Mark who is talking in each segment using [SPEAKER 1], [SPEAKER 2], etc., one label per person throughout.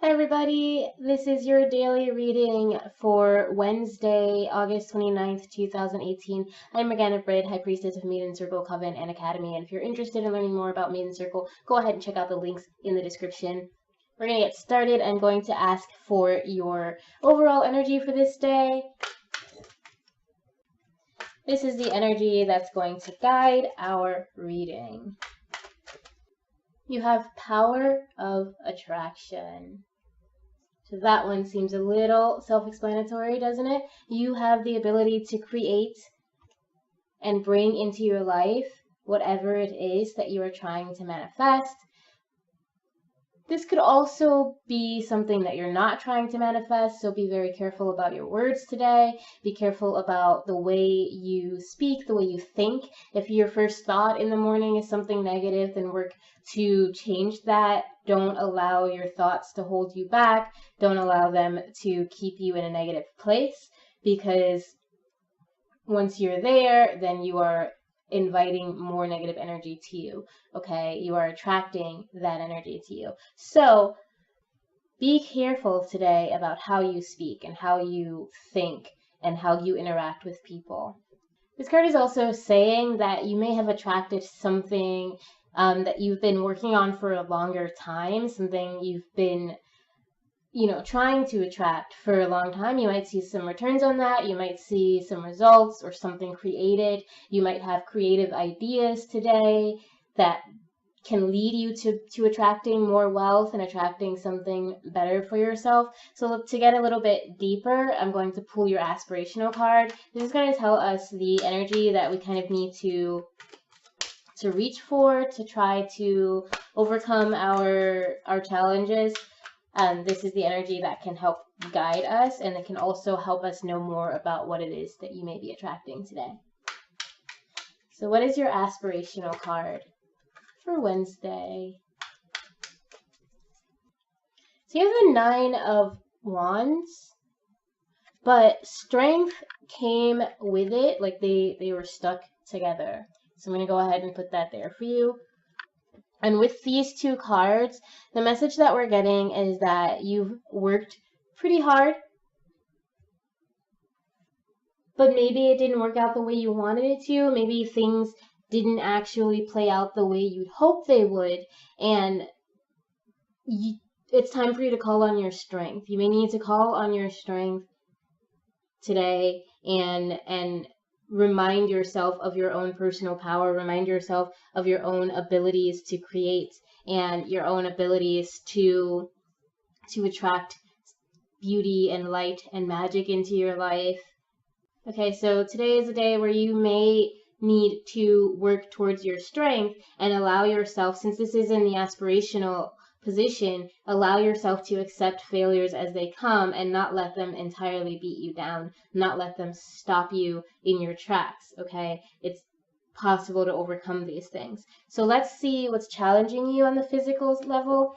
[SPEAKER 1] Hi everybody, this is your daily reading for Wednesday, August 29th, 2018. I'm Morgana Britt, High Priestess of Maiden Circle Coven and Academy, and if you're interested in learning more about Maiden Circle, go ahead and check out the links in the description. We're going to get started. I'm going to ask for your overall energy for this day. This is the energy that's going to guide our reading. You have power of attraction. So that one seems a little self-explanatory, doesn't it? You have the ability to create and bring into your life whatever it is that you are trying to manifest. This could also be something that you're not trying to manifest, so be very careful about your words today. Be careful about the way you speak, the way you think. If your first thought in the morning is something negative, then work to change that. Don't allow your thoughts to hold you back. Don't allow them to keep you in a negative place, because once you're there, then you are inviting more negative energy to you, okay? You are attracting that energy to you. So be careful today about how you speak and how you think and how you interact with people. This card is also saying that you may have attracted something that you've been working on for a longer time, something you've been trying to attract for a long time. You might see some returns on that. You might see some results or something created. You might have creative ideas today that can lead you to attracting more wealth and attracting something better for yourself. So to get a little bit deeper, I'm going to pull your aspirational card. This is going to tell us the energy that we kind of need to reach for to try to overcome our challenges. This is the energy that can help guide us, and it can also help us know more about what it is that you may be attracting today. So what is your aspirational card for Wednesday? So you have the Nine of Wands, but strength came with it, like they were stuck together. So I'm going to go ahead and put that there for you. And with these two cards, the message that we're getting is that you've worked pretty hard, but maybe it didn't work out the way you wanted it to. Maybe things didn't actually play out the way you'd hope they would, and it's time for you to call on your strength. You may need to call on your strength today and remind yourself of your own personal power, remind yourself of your own abilities to create and your own abilities to attract beauty and light and magic into your life. Okay, so today is a day where you may need to work towards your strength and allow yourself, since this is in the aspirational position, allow yourself to accept failures as they come and not let them entirely beat you down, not let them stop you in your tracks, okay? It's possible to overcome these things. So let's see what's challenging you on the physical level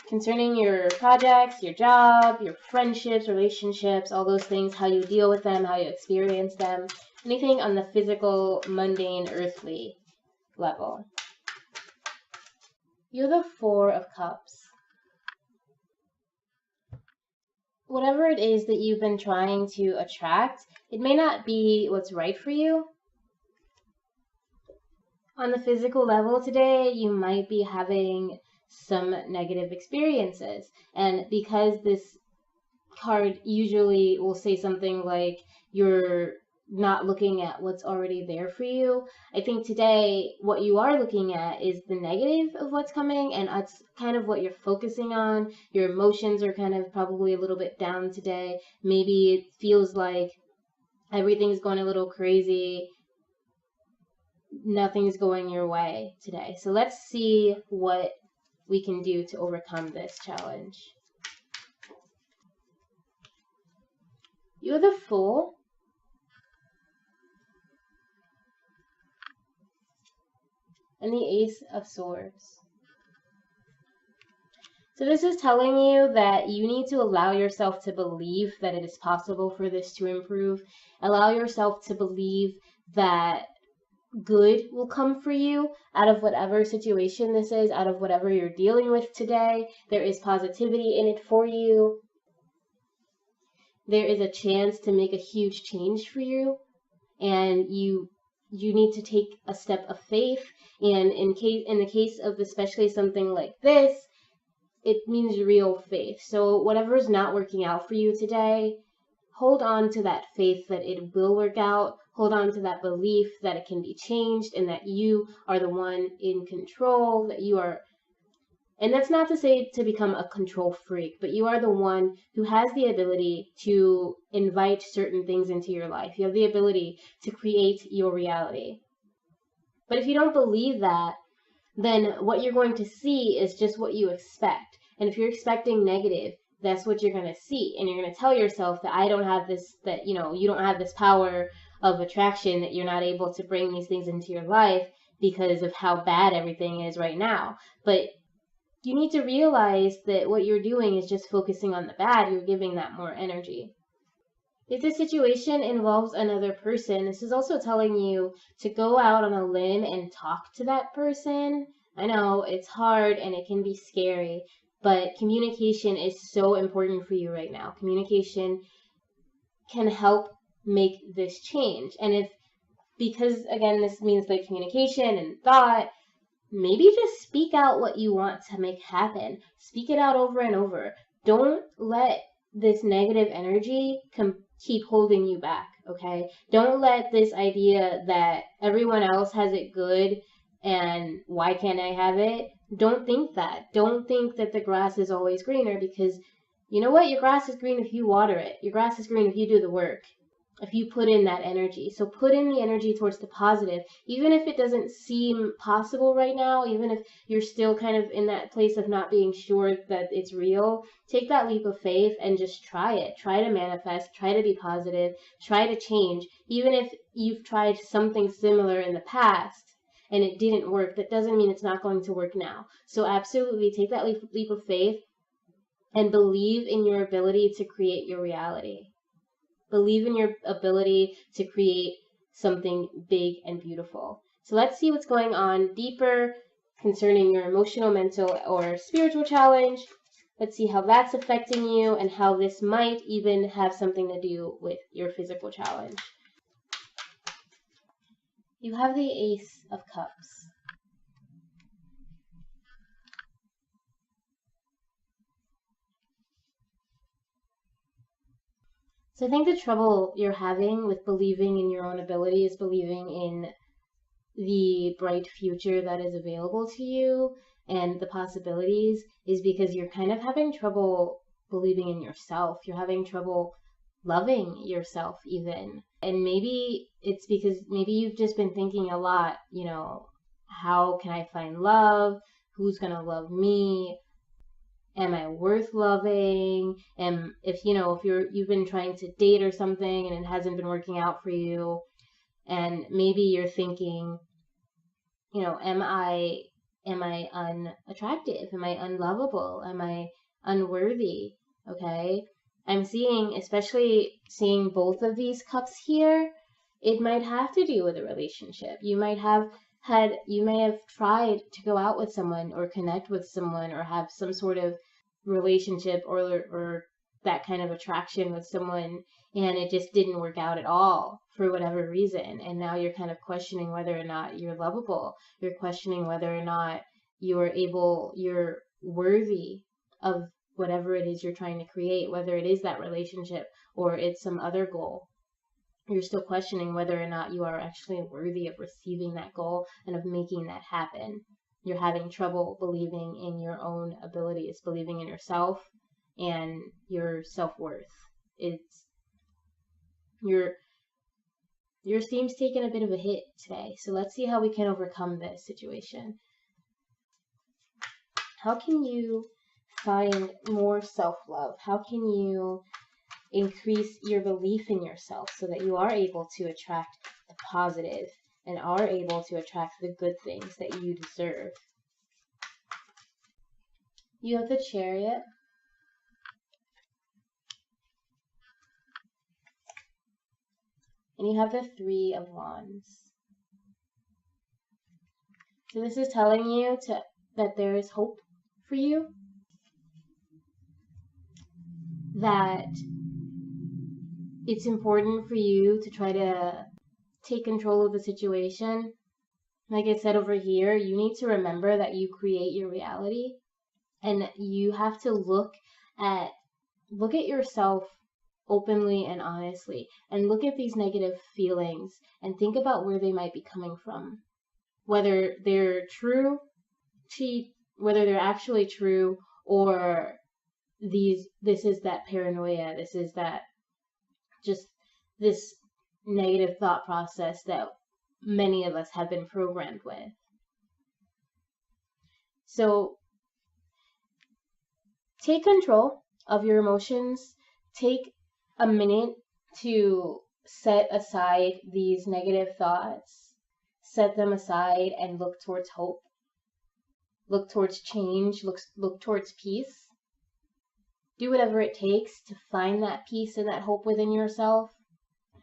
[SPEAKER 1] concerning your projects, your job, your friendships, relationships, all those things, how you deal with them, how you experience them, anything on the physical, mundane, earthly level. You're the Four of Cups. Whatever it is that you've been trying to attract, it may not be what's right for you. On the physical level today, you might be having some negative experiences. And because this card usually will say something like you're not looking at what's already there for you, I think today what you are looking at is the negative of what's coming, and that's kind of what you're focusing on. Your emotions are kind of probably a little bit down today. Maybe it feels like everything's going a little crazy. Nothing's going your way today. So let's see what we can do to overcome this challenge. You're the Fool. And the Ace of Swords. So this is telling you that you need to allow yourself to believe that it is possible for this to improve. Allow yourself to believe that good will come for you out of whatever situation this is, out of whatever you're dealing with today. There is positivity in it for you. There is a chance to make a huge change for you, and you need to take a step of faith. And in the case of especially something like this, it means real faith. So whatever is not working out for you today, hold on to that faith that it will work out. Hold on to that belief that it can be changed and that you are the one in control, that you are, and that's not to say to become a control freak, but you are the one who has the ability to invite certain things into your life. You have the ability to create your reality. But if you don't believe that, then what you're going to see is just what you expect. And if you're expecting negative, that's what you're going to see. And you're going to tell yourself that I don't have this, that, you know, you don't have this power of attraction, that you're not able to bring these things into your life because of how bad everything is right now. But you need to realize that what you're doing is just focusing on the bad. You're giving that more energy. If the situation involves another person, this is also telling you to go out on a limb and talk to that person. I know it's hard and it can be scary, but communication is so important for you right now. Communication can help make this change. And because again, this means like communication and thought, maybe just speak out what you want to make happen. Speak it out over and over. Don't let this negative energy keep holding you back, okay? Don't let this idea that everyone else has it good and why can't I have it? Don't think that. Don't think that the grass is always greener, because you know what? Your grass is green if you water it. Your grass is green if you do the work, if you put in that energy. So put in the energy towards the positive, even if it doesn't seem possible right now, even if you're still kind of in that place of not being sure that it's real. Take that leap of faith and just try it. Try to manifest, try to be positive, try to change. Even if you've tried something similar in the past and it didn't work, that doesn't mean it's not going to work now. So absolutely take that leap of faith and believe in your ability to create your reality. Believe in your ability to create something big and beautiful. So let's see what's going on deeper concerning your emotional, mental, or spiritual challenge. Let's see how that's affecting you and how this might even have something to do with your physical challenge. You have the Ace of Cups. So I think the trouble you're having with believing in your own abilities, believing in the bright future that is available to you and the possibilities, is because you're kind of having trouble believing in yourself. You're having trouble loving yourself even. And maybe it's because maybe you've just been thinking a lot, you know, how can I find love? Who's gonna love me? Am I worth loving? And if you've been trying to date or something and it hasn't been working out for you, and maybe you're thinking, you know, am I unattractive? Am I unlovable? Am I unworthy? Okay? Especially seeing both of these cups here, it might have to do with a relationship. You may have tried to go out with someone or connect with someone or have some sort of relationship or that kind of attraction with someone, and it just didn't work out at all for whatever reason. And now you're kind of questioning whether or not you're lovable. You're questioning whether or not you're worthy of whatever it is you're trying to create, whether it is that relationship or it's some other goal. You're still questioning whether or not you are actually worthy of receiving that goal and of making that happen. You're having trouble believing in your own abilities, believing in yourself and your self-worth. Your esteem's taken a bit of a hit today, so let's see how we can overcome this situation. How can you find more self-love? How can you increase your belief in yourself so that you are able to attract the positive and are able to attract the good things that you deserve? You have the Chariot. And you have the Three of Wands. So this is telling you that there is hope for you, that it's important for you to try to take control of the situation. Like I said over here, you need to remember that you create your reality, and you have to look at yourself openly and honestly, and look at these negative feelings and think about where they might be coming from. Whether they're whether they're actually true, or this is that paranoia, this is that just this negative thought process that many of us have been programmed with. So take control of your emotions. Take a minute to set aside these negative thoughts. Set them aside and look towards hope. Look towards change. Look towards peace. Do whatever it takes to find that peace and that hope within yourself.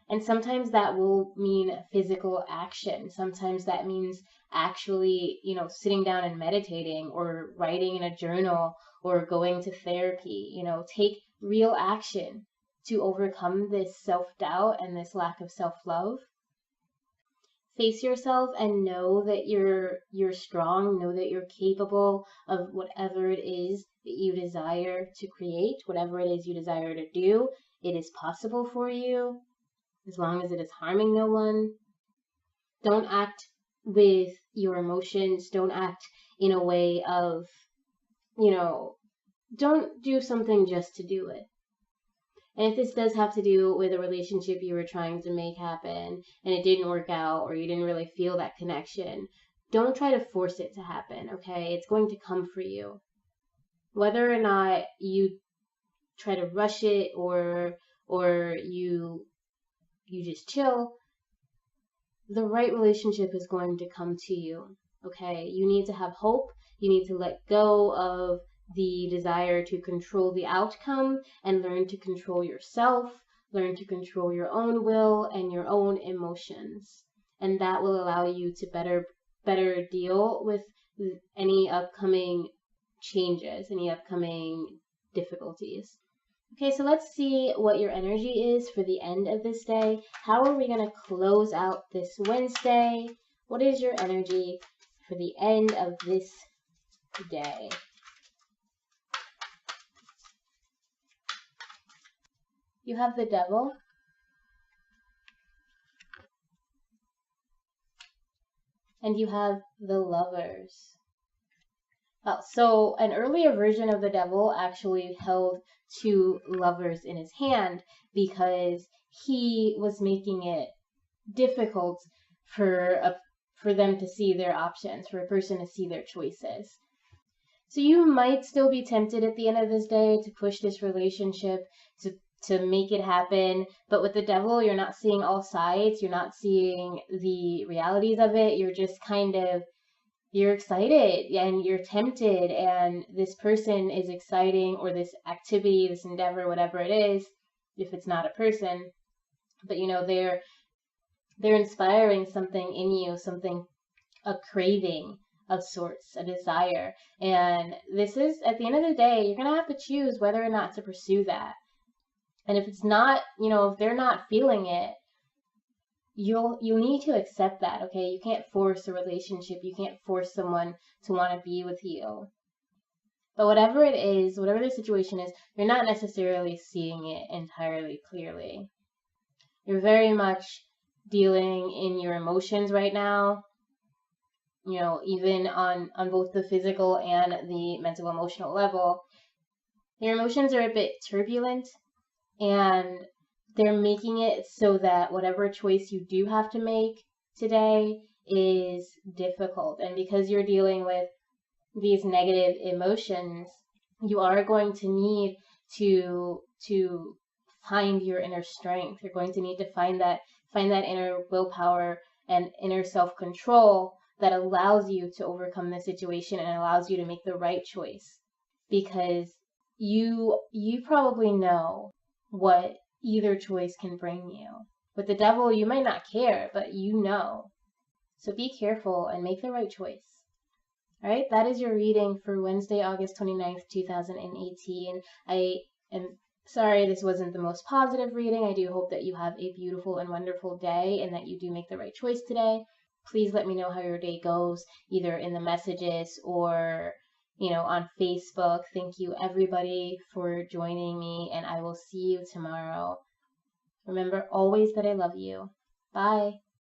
[SPEAKER 1] And sometimes that will mean physical action. Sometimes that means actually, sitting down and meditating, or writing in a journal, or going to therapy. Take real action to overcome this self-doubt and this lack of self-love. Face yourself and know that you're strong, know that you're capable of whatever it is that you desire to create, whatever it is you desire to do. It is possible for you, as long as it is harming no one. Don't act with your emotions. Don't act in a way of, don't do something just to do it. And if this does have to do with a relationship you were trying to make happen and it didn't work out, or you didn't really feel that connection, don't try to force it to happen, okay? It's going to come for you. Whether or not you try to rush it, or you just chill, the right relationship is going to come to you, okay? You need to have hope. You need to let go of the desire to control the outcome and learn to control yourself, learn to control your own will and your own emotions. And that will allow you to better deal with any upcoming changes, any upcoming difficulties. Okay, so let's see what your energy is for the end of this day. How are we going to close out this Wednesday? What is your energy for the end of this day? You have the Devil. And you have the Lovers. So an earlier version of the Devil actually held 2 lovers in his hand because he was making it difficult for them to see their options, for a person to see their choices. So you might still be tempted at the end of this day to push this relationship, to make it happen. But with the Devil, you're not seeing all sides. You're not seeing the realities of it. You're just you're excited and you're tempted, and this person is exciting, or this activity, this endeavor, whatever it is, if it's not a person, but they're inspiring something in you, a craving of sorts, a desire. And this is, at the end of the day, you're going to have to choose whether or not to pursue that. And if it's not, if they're not feeling it, you need to accept that, okay? You can't force a relationship. You can't force someone to want to be with you. But whatever it is, whatever the situation is, you're not necessarily seeing it entirely clearly. You're very much dealing in your emotions right now, even on both the physical and the mental emotional level. Your emotions are a bit turbulent, and they're making it so that whatever choice you do have to make today is difficult. And because you're dealing with these negative emotions, you are going to need to find your inner strength. You're going to need to find that inner willpower and inner self-control that allows you to overcome the situation and allows you to make the right choice. Because you probably know what either choice can bring you. With the Devil, you might not care, but you know. So be careful and make the right choice. All right, that is your reading for Wednesday, August 29th, 2018. I am sorry this wasn't the most positive reading. I do hope that you have a beautiful and wonderful day and that you do make the right choice today. Please let me know how your day goes, either in the messages or, on Facebook. Thank you, everybody, for joining me, and I will see you tomorrow. Remember always that I love you. Bye.